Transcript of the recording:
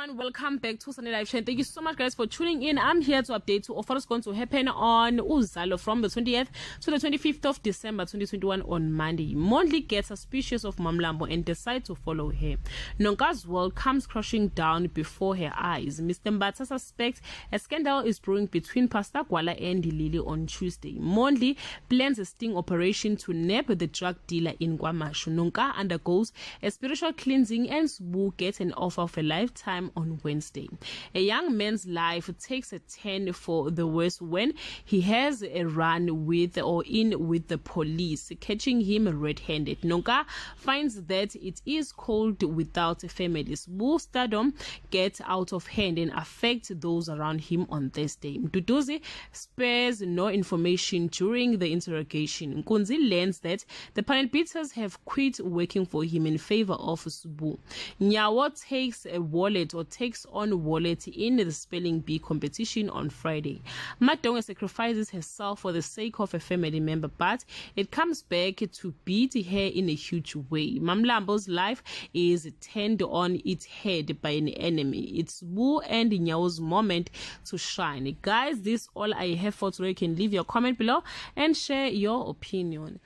everyone, welcome back to Sunday Live Show. Thank you so much guys for tuning in. I'm here to update you of what is going to happen on Uzalo from the 20th to the 25th of December 2021 on Monday. Mondli gets suspicious of Mamlambo and decides to follow her. Nonka's world comes crashing down before her eyes. Mr. Mbatha suspects a scandal is brewing between Pastor Gwala and Lily on Tuesday. Mondli plans a sting operation to nab the drug dealer in Kwamashu. Nonka undergoes a spiritual cleansing and Sbu gets an offer of a lifetime on Wednesday. A young man's life takes a turn for the worse when he has a run with the police, catching him red-handed. Nonka finds that it is cold without families. Sbu's stardom gets out of hand and affects those around him on Thursday. Mduduzi spares no information during the interrogation. Nkunzi learns that the panel beaters have quit working for him in favor of Sbu. Nyawo takes on wallet in the spelling bee competition on Friday. Madonga sacrifices herself for the sake of a family member, but it comes back to beat her in a huge way. Mamlambo's life is turned on its head by an enemy. It's Sbu and Nyawo's moment to shine. Guys, this is all I have for today. You can leave your comment below and share your opinion.